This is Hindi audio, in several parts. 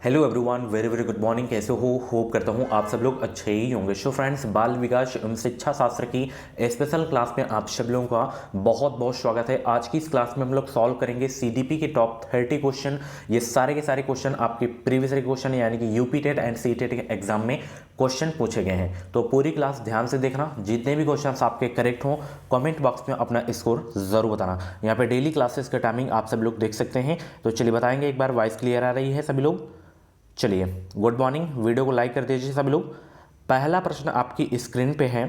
Hello everyone, very very good morning. कैसे हो? होप करता हूँ आप सब लोग अच्छे ही होंगे। सो फ्रेंड्स, बाल विकास एवं शिक्षा शास्त्र की स्पेशल क्लास में आप सब लोगों का बहुत बहुत स्वागत है। आज की इस क्लास में हम लोग सॉल्व करेंगे सीडीपी के टॉप 30 क्वेश्चन। ये सारे के सारे क्वेश्चन आपके प्रीवियस क्वेश्चन यानी कि UP TET and CTET के एग्जाम में क्वेश्चन पूछे गए हैं। तो पूरी क्लास ध्यान से देखना, जितने भी क्वेश्चन आपके करेक्ट हो कमेंट बॉक्स में अपना स्कोर जरूर बताना। यहाँ पे डेली क्लासेस का टाइमिंग आप सब लोग देख सकते हैं। तो चलिए बताएंगे एक बार, वॉइस क्लियर आ रही है सभी लोग? चलिए, गुड मॉर्निंग। वीडियो को लाइक कर दीजिए सभी लोग। पहला प्रश्न आपकी स्क्रीन पे है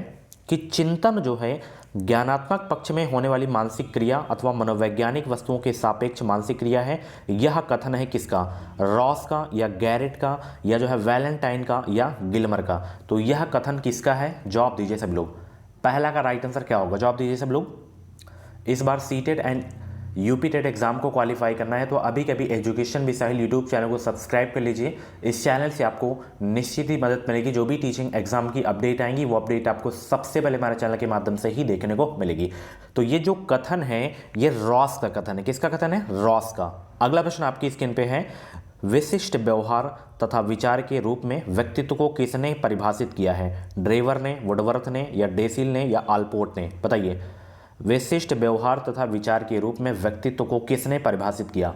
कि चिंतन जो है ज्ञानात्मक पक्ष में होने वाली मानसिक क्रिया अथवा मनोवैज्ञानिक वस्तुओं के सापेक्ष मानसिक क्रिया है। यह कथन है किसका? रॉस का या गैरेट का या जो है वैलेंटाइन का या गिलमर का? तो यह कथन किसका है? जवाब दीजिए सब लोग। पहला का राइट आंसर क्या होगा? जवाब दीजिए सब लोग। इस बार CTET and UP TET exam को क्वालिफाई करना है तो अभी कभी एजुकेशन मिसाइल यूट्यूब चैनल को सब्सक्राइब कर लीजिए। इस चैनल से आपको निश्चित ही मदद मिलेगी। जो भी टीचिंग एग्जाम की अपडेट आएंगी वो अपडेट आपको सबसे पहले हमारे चैनल के माध्यम से ही देखने को मिलेगी। तो ये जो कथन है ये रॉस का कथन है। किसका कथन है? रॉस का। अगला प्रश्न आपकी स्क्रीन पे है, विशिष्ट व्यवहार तथा विचार के रूप में व्यक्तित्व को किसने परिभाषित किया है? ड्रेवर ने, वुडवर्थ ने या डेसिल ने या आल्पोर्ट ने? बताइए, विशिष्ट व्यवहार तथा विचार के रूप में व्यक्तित्व को किसने परिभाषित किया?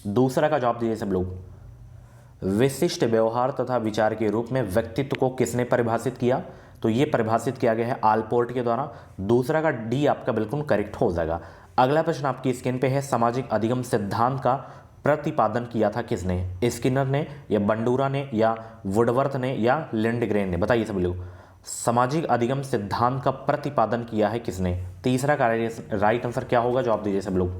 दूसरा का जवाब दीजिए सब लोग। विशिष्ट व्यवहार तथा विचार के रूप में व्यक्तित्व को किसने परिभाषित किया? तो यह परिभाषित किया गया है आल्पोर्ट के द्वारा। दूसरा का डी आपका बिल्कुल करेक्ट हो जाएगा। अगला प्रश्न आपकी स्क्रीन पे है, सामाजिक अधिगम सिद्धांत का प्रतिपादन किया था किसने? स्किनर ने या बंडूरा ने या वुडवर्थ ने या लिंडग्रेन ने? बताइए सब लोग, सामाजिक अधिगम सिद्धांत का प्रतिपादन किया है किसने? तीसरा का राइट आंसर क्या होगा? जवाब दीजिए सब लोग।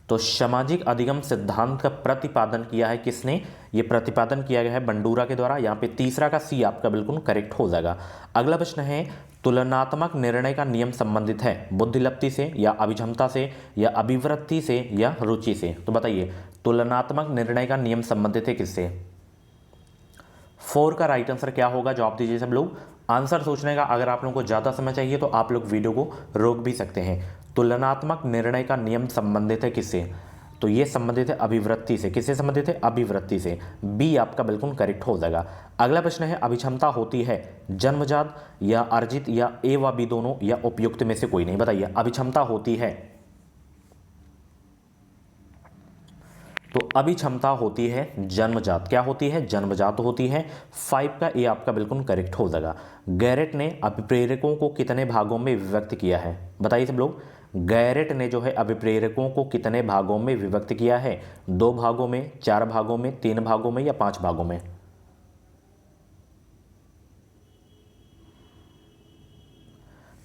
तो सामाजिक अधिगम सिद्धांत का प्रतिपादन किया है किसने? यह प्रतिपादन किया गया है बंडूरा के द्वारा। यहां पे तीसरा का सी आपका बिल्कुल करेक्ट हो जाएगा। अगला प्रश्न है, तुलनात्मक निर्णय का नियम संबंधित है बुद्धिलब्धि से या अभिक्षमता से या अभिवृत्ति से या रुचि से? तो बताइए, तुलनात्मक निर्णय का नियम संबंधित है किससे? 4 का राइट आंसर क्या होगा? जवाब दीजिए सब लोग। आंसर सोचने का अगर आप लोगों को ज़्यादा समय चाहिए तो आप लोग वीडियो को रोक भी सकते हैं। तुलनात्मक निर्णय का नियम संबंधित है किससे? तो ये संबंधित है अभिवृत्ति से। किससे संबंधित है? अभिवृत्ति से। बी आपका बिल्कुल करेक्ट हो जाएगा। अगला प्रश्न है, अभिक्षमता होती है जन्मजात या अर्जित या ए व बी दोनों या उपयुक्त में से कोई नहीं? बताइए, अभिक्षमता होती है तो अभिक्षमता होती है जन्मजात। क्या होती है? जन्मजात होती है। 5 का ए आपका बिल्कुल करेक्ट हो जाएगा। गैरेट ने अभिप्रेरकों को कितने भागों में विभक्त किया है? बताइए सब लोग, गैरेट ने जो है अभिप्रेरकों को कितने भागों में विभक्त किया है? 2 भागों में, 4 भागों में, 3 भागों में या 5 भागों में?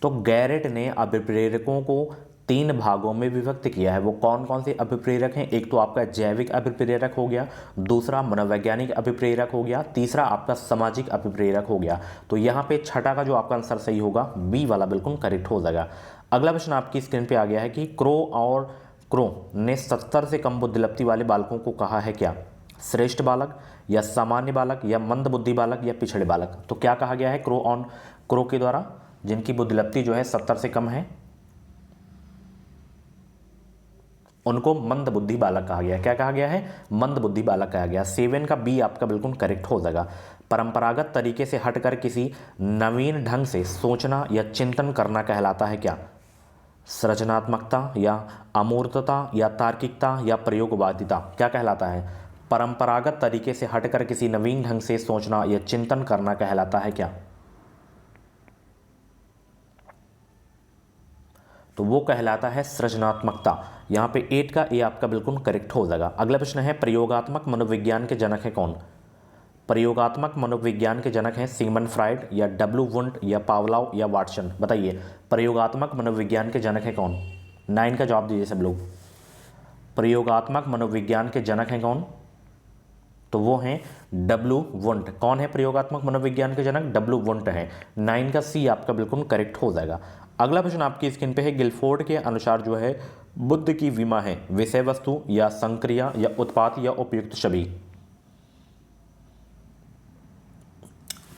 तो गैरेट ने अभिप्रेरकों को 3 भागों में विभक्त किया है। वो कौन कौन से अभिप्रेरक हैं? एक तो आपका जैविक अभिप्रेरक हो गया, दूसरा मनोवैज्ञानिक अभिप्रेरक हो गया, तीसरा आपका सामाजिक अभिप्रेरक हो गया। तो यहाँ पे छठा का जो आपका आंसर सही होगा बी वाला बिल्कुल करेक्ट हो जाएगा। अगला प्रश्न आपकी स्क्रीन पे आ गया है कि क्रो ने 70 से कम बुद्धिलब्धि वाले बालकों को कहा है क्या? श्रेष्ठ बालक या सामान्य बालक या मंद बुद्धि बालक या पिछड़े बालक? तो क्या कहा गया है क्रो के द्वारा? जिनकी बुद्धिलब्धि जो है 70 से कम है उनको मंद बुद्धि बालक कहा गया। क्या कहा गया है? मंद बुद्धि बालक कहा गया। 7 का बी आपका बिल्कुल करेक्ट हो जाएगा। परंपरागत तरीके से हटकर किसी नवीन ढंग से सोचना या चिंतन करना कहलाता है क्या? सृजनात्मकता या अमूर्तता या तार्किकता या प्रयोगवादिता? क्या कहलाता है? परंपरागत तरीके से हटकर किसी नवीन ढंग से सोचना या चिंतन करना कहलाता है क्या? तो वो कहलाता है सृजनात्मकता। यहाँ पे 8 का ए आपका बिल्कुल करेक्ट हो जाएगा। अगला प्रश्न है, प्रयोगात्मक मनोविज्ञान के जनक है कौन? प्रयोगात्मक मनोविज्ञान के जनक हैं सिगमंड फ्राइड या डब्ल्यू वुंट या पावलोव या वाटसन? बताइए, प्रयोगात्मक मनोविज्ञान के जनक है कौन? 9 का जवाब दीजिए सब लोग। प्रयोगात्मक मनोविज्ञान के जनक हैं कौन? तो वो हैं डब्ल्यू वुंट। कौन है प्रयोगात्मक मनोविज्ञान के जनक? डब्ल्यू वुंट है। 9 का सी आपका बिल्कुल करेक्ट हो जाएगा। अगला प्रश्न आपकी स्क्रीन पे है, गिलफोर्ड के अनुसार जो है बुद्ध की विमा है विषय वस्तु या संक्रिया या उत्पात या उपयुक्त छवि?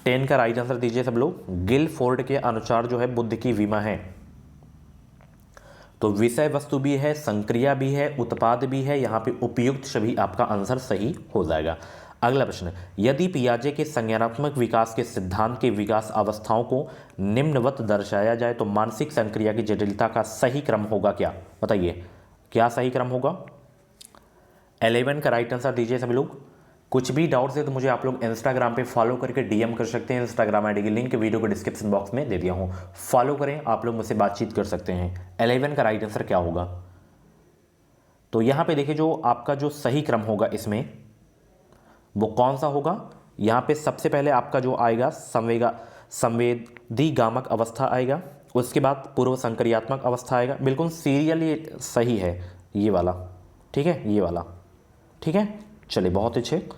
10 का राइट आंसर दीजिए सब लोग। गिलफोर्ड के अनुसार जो है बुद्ध की विमा है तो विषय वस्तु भी है, संक्रिया भी है, उत्पाद भी है, यहाँ पे उपयुक्त सभी आपका आंसर सही हो जाएगा। अगला प्रश्न, यदि पियाजे के संज्ञानात्मक विकास के सिद्धांत के विकास अवस्थाओं को निम्नवत दर्शाया जाए तो मानसिक संक्रिया की जटिलता का सही क्रम होगा क्या? बताइए क्या सही क्रम होगा? 11 का राइट आंसर दीजिए सभी लोग। कुछ भी डाउट्स है तो मुझे आप लोग इंस्टाग्राम पे फॉलो करके डीएम कर सकते हैं। इंस्टाग्राम आईडी की लिंक वीडियो को डिस्क्रिप्शन बॉक्स में दे दिया हूँ, फॉलो करें, आप लोग मुझसे बातचीत कर सकते हैं। 11 का राइट आंसर क्या होगा? तो यहाँ पे देखिए जो आपका जो सही क्रम होगा इसमें वो कौन सा होगा? यहाँ पे सबसे पहले आपका जो आएगा संवेदीगामक अवस्था आएगा, उसके बाद पूर्व संक्रियात्मक अवस्था आएगा। बिल्कुल सीरियल ये सही है, ये वाला, ठीक है, ये वाला, ठीक है। चलिए बहुत अच्छे।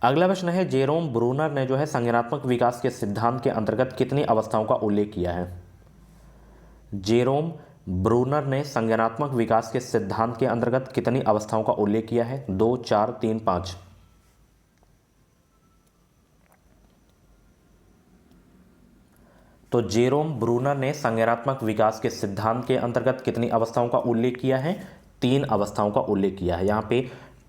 अगला प्रश्न है, जेरोम ब्रूनर ने जो है संज्ञानात्मक विकास के सिद्धांत के अंतर्गत कितनी अवस्थाओं का उल्लेख किया है? जेरोम ब्रूनर ने संज्ञानात्मक विकास के सिद्धांत के अंतर्गत कितनी अवस्थाओं का उल्लेख किया है? 2, 4, 3, 5। तो जेरोम ब्रूनर ने संज्ञानात्मक विकास के सिद्धांत के अंतर्गत कितनी अवस्थाओं का उल्लेख किया है? 3 अवस्थाओं का उल्लेख किया है। यहाँ पे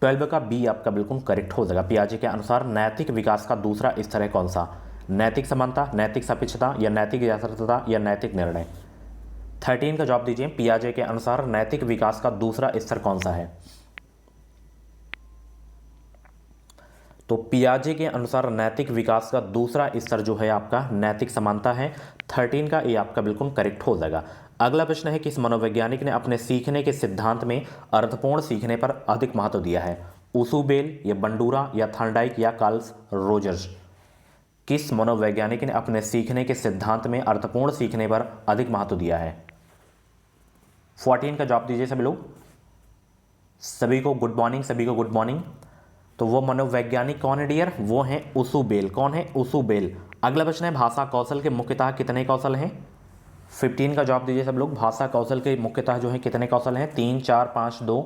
12 का बी आपका बिल्कुल करेक्ट हो जाएगा। पियाजे के अनुसार नैतिक विकास का दूसरा स्तर है कौन सा? नैतिक समानता, नैतिक सापेक्षता या नैतिक यथार्थता या नैतिक निर्णय? 13 का जवाब दीजिए। पियाजे के अनुसार नैतिक विकास का दूसरा स्तर कौन सा है? तो पियाजे के अनुसार नैतिक विकास का दूसरा स्तर जो है आपका नैतिक समानता है। 13 का ये आपका बिल्कुल करेक्ट हो जाएगा। अगला प्रश्न है, किस मनोवैज्ञानिक ने अपने सीखने के सिद्धांत में अर्थपूर्ण सीखने पर अधिक महत्व दिया है? ऊसुबेल या बंडूरा या थॉर्नडाइक या कार्ल रोजर्स? किस मनोवैज्ञानिक ने अपने सीखने के सिद्धांत में अर्थपूर्ण सीखने पर अधिक महत्व दिया है? 14 का जवाब दीजिए सभी लोग। सभी को गुड मॉर्निंग, सभी को गुड मॉर्निंग। तो वो मनोवैज्ञानिक कौन है डियर? वो है ऊसुबेल। कौन है? ऊसुबेल। अगला प्रश्न है, भाषा कौशल के मुख्यतः कितने कौशल हैं? 15 का जवाब दीजिए सब लोग। भाषा कौशल के मुख्यतः जो है कितने कौशल हैं? 3, 4, 5, 2।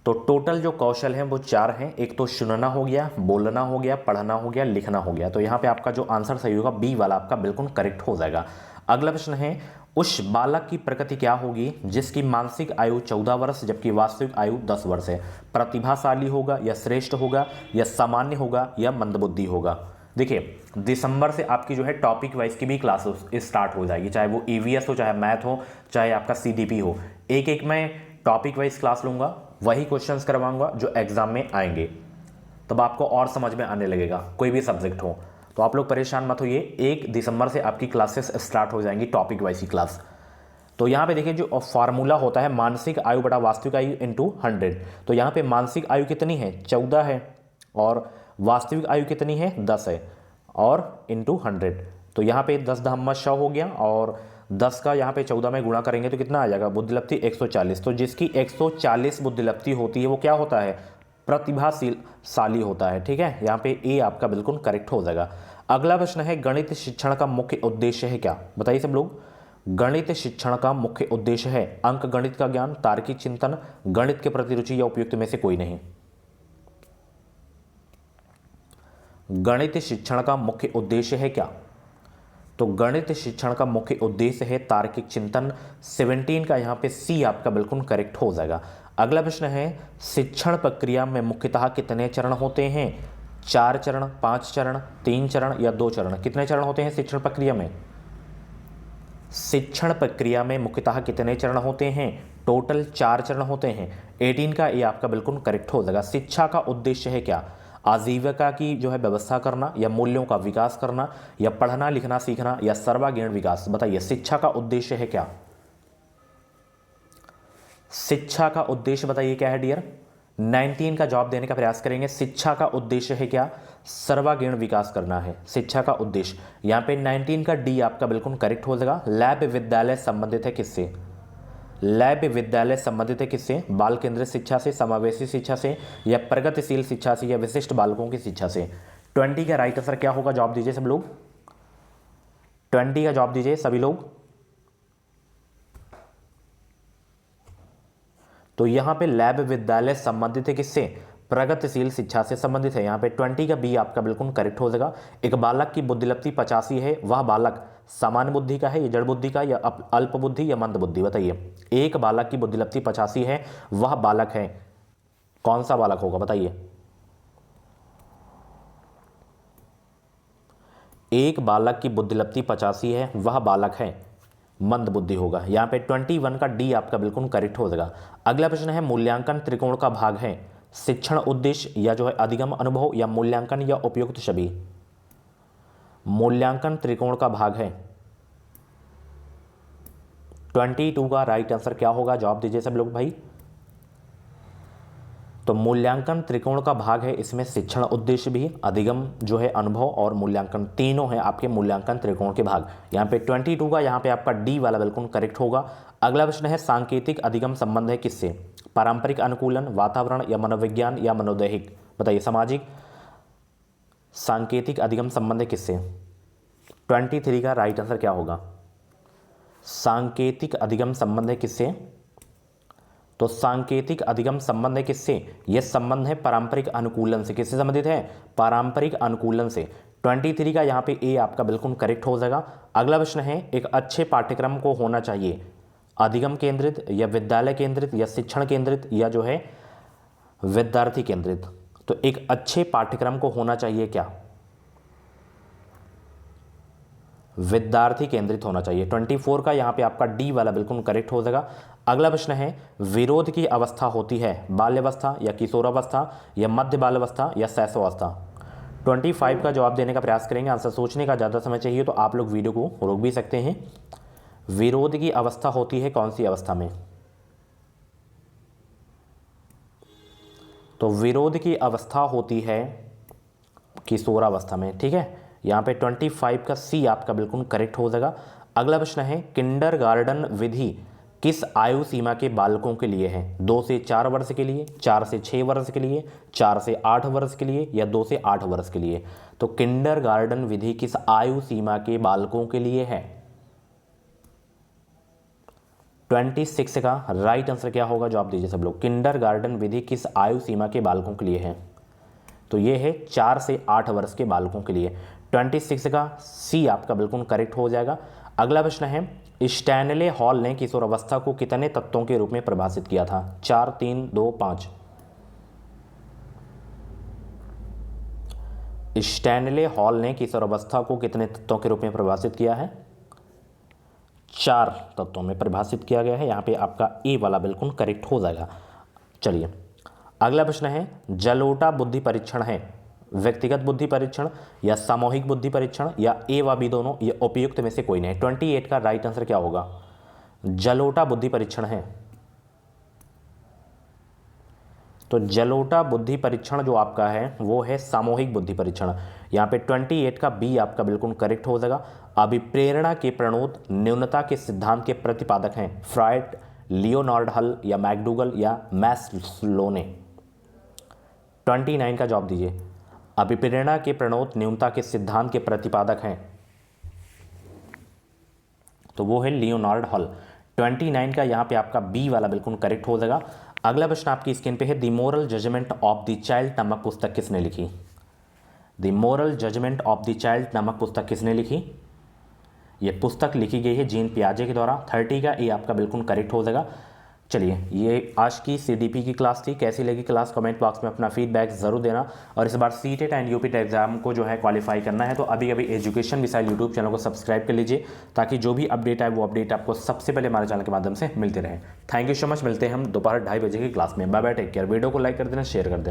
तो टोटल जो कौशल हैं वो 4 हैं। एक तो सुनना हो गया, बोलना हो गया, पढ़ना हो गया, लिखना हो गया। तो यहाँ पे आपका जो आंसर सही होगा बी वाला आपका बिल्कुल करेक्ट हो जाएगा। अगला प्रश्न है, उस बालक की प्रकृति क्या होगी जिसकी मानसिक आयु 14 वर्ष जबकि वास्तविक आयु 10 वर्ष है? प्रतिभाशाली होगा या श्रेष्ठ होगा या सामान्य होगा या मंदबुद्धि होगा? देखिए दिसंबर से आपकी जो है टॉपिक वाइज की भी क्लास स्टार्ट हो जाएगी, चाहे वो ईवीएस हो, चाहे मैथ हो, चाहे आपका सीडीपी हो। एक एक मैं टॉपिक वाइज क्लास लूँगा, वही क्वेश्चंस करवाऊंगा जो एग्जाम में आएंगे, तब आपको और समझ में आने लगेगा कोई भी सब्जेक्ट हो। तो आप लोग परेशान मत होइए, 1 दिसंबर से आपकी क्लासेस स्टार्ट हो जाएंगी टॉपिक वाइज की क्लास। तो यहाँ पे देखिए जो फार्मूला होता है मानसिक आयु बटा वास्तविक आयु इंटू 100। तो यहाँ पे मानसिक आयु कितनी है? 14 है, और वास्तविक आयु कितनी है? 10 है, और इंटू 100। तो यहाँ पे 10 दहम्मा 100 हो गया, और 10 का यहाँ पे 14 में गुणा करेंगे तो कितना आ जाएगा? बुद्धिलब्धि 140। तो जिसकी 140 बुद्धिलब्धि होती है वो क्या होता है? प्रतिभाशाली होता है। ठीक है, यहाँ पे ए आपका बिल्कुल करेक्ट हो जाएगा। अगला प्रश्न है, गणित शिक्षण का मुख्य उद्देश्य है क्या? बताइए सब लोग। गणित शिक्षण का मुख्य उद्देश्य है अंक गणित का ज्ञान, तार्किक चिंतन, गणित के प्रति रुचि या उपयुक्त में से कोई नहीं? गणित शिक्षण का मुख्य उद्देश्य है क्या? तो गणित शिक्षण का मुख्य उद्देश्य है तार्किक चिंतन। 17 का यहाँ पे सी आपका बिल्कुल करेक्ट हो जाएगा। अगला प्रश्न है, शिक्षण प्रक्रिया में मुख्यतः कितने चरण होते हैं? 4 चरण, 5 चरण, 3 चरण या 2 चरण? कितने चरण होते हैं शिक्षण प्रक्रिया में? शिक्षण प्रक्रिया में मुख्यतः कितने चरण होते हैं? टोटल 4 चरण होते हैं। 18 का ये आपका बिल्कुल करेक्ट हो जाएगा। शिक्षा का उद्देश्य है क्या? आजीविका की जो है व्यवस्था करना, या मूल्यों का विकास करना, या पढ़ना लिखना सीखना, या सर्वांगीण विकास? बताइए शिक्षा का उद्देश्य है क्या? शिक्षा का उद्देश्य बताइए क्या है डियर? 19 का जवाब देने का प्रयास करेंगे। शिक्षा का उद्देश्य है क्या? सर्वांगीण विकास करना है शिक्षा का उद्देश्य। यहाँ पे 19 का डी आपका बिल्कुल करेक्ट हो जाएगा। लैब विद्यालय संबंधित है किससे? लैब विद्यालय संबंधित है किससे? बाल केंद्रित शिक्षा से, समावेशी शिक्षा से, या प्रगतिशील शिक्षा से, या विशिष्ट बालकों की शिक्षा से? 20 का राइट आंसर क्या होगा? जवाब दीजिए सब लोग। 20 का जवाब दीजिए सभी लोग। तो यहां पे लैब विद्यालय संबंधित है किससे? प्रगतिशील शिक्षा से संबंधित है। यहाँ पे 20 का बी आपका बिल्कुल करेक्ट हो जाएगा। एक बालक की बुद्धिलब्धि 85 है, वह बालक सामान्य बुद्धि का है, ये जड़ बुद्धि का, या अल्प बुद्धि या मंद बुद्धि, बताइए। एक बालक की बुद्धिलब्धि 85 है, वह बालक है, कौन सा बालक होगा बताइए। एक बालक की बुद्धिलब्धि 85 है, वह बालक है, मंद बुद्धि होगा। यहाँ पे 21 का डी आपका बिल्कुल करेक्ट हो जाएगा। अगला प्रश्न है मूल्यांकन त्रिकोण का भाग है शिक्षण उद्देश्य या जो है अधिगम अनुभव या मूल्यांकन या उपयुक्त छवि। मूल्यांकन त्रिकोण का भाग है 22 का राइट आंसर क्या होगा, जवाब दीजिए सब लोग भाई। तो मूल्यांकन त्रिकोण का भाग है, इसमें शिक्षण उद्देश्य भी, अधिगम जो है अनुभव और मूल्यांकन, तीनों है आपके मूल्यांकन त्रिकोण के भाग। यहाँ पे 22 का यहाँ पे आपका डी वाला बिल्कुल करेक्ट होगा। अगला प्रश्न है सांकेतिक अधिगम संबंध है किससे, पारंपरिक अनुकूलन, वातावरण या मनोविज्ञान या मनोदैहिक, बताइए। सामाजिक सांकेतिक अधिगम संबंध है किससे, 23 का राइट आंसर क्या होगा। सांकेतिक अधिगम संबंध है किससे, तो सांकेतिक अधिगम संबंध है किससे, यह संबंध है पारंपरिक अनुकूलन से। किससे संबंधित है, पारंपरिक अनुकूलन से। 23 का यहाँ पे ए आपका बिल्कुल करेक्ट हो जाएगा। अगला प्रश्न है एक अच्छे पाठ्यक्रम को होना चाहिए अधिगम केंद्रित या विद्यालय केंद्रित या शिक्षण केंद्रित या जो है विद्यार्थी केंद्रित। तो एक अच्छे पाठ्यक्रम को होना चाहिए क्या, विद्यार्थी केंद्रित होना चाहिए। 24 का यहाँ पे आपका डी वाला बिल्कुल करेक्ट हो जाएगा। अगला प्रश्न है विरोध की अवस्था होती है बाल्यावस्था या किशोरावस्था या मध्य बाल्यावस्था या शैशवावस्था। 25 का जवाब देने का प्रयास करेंगे। आंसर सोचने का ज़्यादा समय चाहिए तो आप लोग वीडियो को रोक भी सकते हैं। विरोध की अवस्था होती है कौन सी अवस्था में, तो विरोध की अवस्था होती है किशोरावस्था में, ठीक है। यहाँ पे 25 का सी आपका बिल्कुल करेक्ट हो जाएगा। अगला प्रश्न है किंडरगार्टन विधि किस आयु सीमा के बालकों के लिए है, 2 से 4 वर्ष के लिए, 4 से 6 वर्ष के लिए, 4 से 8 वर्ष के लिए या 2 से 8 वर्ष के लिए। तो किंडरगार्टन विधि किस आयु सीमा के बालकों के लिए है, 26 का राइट आंसर क्या होगा, जवाब दीजिए सब लोग। किंडरगार्टन विधि किस आयु सीमा के बालकों के लिए है, तो ये है 4 से 8 वर्ष के बालकों के लिए। 26 का सी आपका बिल्कुल करेक्ट हो जाएगा। अगला प्रश्न है स्टैनले हॉल ने किशोरावस्था को कितने तत्वों के रूप में परिभाषित किया था, 4, 3, 2, 5। स्टैनले हॉल ने किशोरावस्था को कितने तत्वों के रूप में परिभाषित किया है, 4 तत्वों में परिभाषित किया गया है। यहाँ पे आपका ए वाला बिल्कुल करेक्ट हो जाएगा। चलिए अगला प्रश्न है जलोटा बुद्धि परीक्षण है व्यक्तिगत बुद्धि परीक्षण या सामूहिक बुद्धि परीक्षण या ए व बी दोनों, या उपयुक्त में से कोई नहीं। 28 का राइट आंसर क्या होगा, जलोटा बुद्धि परीक्षण है। तो जलोटा बुद्धि परीक्षण जो आपका है वो है सामूहिक बुद्धि परीक्षण। यहाँ पे 28 का बी आपका बिल्कुल करेक्ट हो जाएगा। अभिप्रेरणा के प्रणोद न्यूनता के सिद्धांत के प्रतिपादक हैं फ्रायड, लियोनार्ड हल या मैकडूगल या मैस्लोने। 29 का जवाब दीजिए। अभिप्रेरणा के प्रणोद न्यूनता के सिद्धांत के प्रतिपादक हैं, तो वो है लियोनार्ड हल। 29 का यहाँ पे आपका बी वाला बिल्कुल करेक्ट हो जाएगा। अगला प्रश्न आपकी स्क्रीन पे है the moral judgement of the child नामक पुस्तक किसने लिखी, the moral judgement of the child नामक पुस्तक किसने लिखी, ये पुस्तक लिखी गई है जीन पियाजे के द्वारा। 30 का ए आपका बिल्कुल करेक्ट हो जाएगा। चलिए ये आज की सीडीपी की क्लास थी, कैसी लगी क्लास कमेंट बॉक्स में अपना फीडबैक ज़रूर देना। और इस बार सीटेट एंड यूपीटेट एग्जाम को जो है क्वालिफाई करना है तो अभी एजुकेशन मिसाइल यूट्यूब चैनल को सब्सक्राइब कर लीजिए ताकि जो भी अपडेट आए वो अपडेट आपको सबसे पहले हमारे चैनल के माध्यम से मिलते रहे। थैंक यू सो मच, मिलते हैं हम दोपहर 2:30 बजे की क्लास में। Bye bye, take care. Video को लाइक कर देना, शेयर कर देना।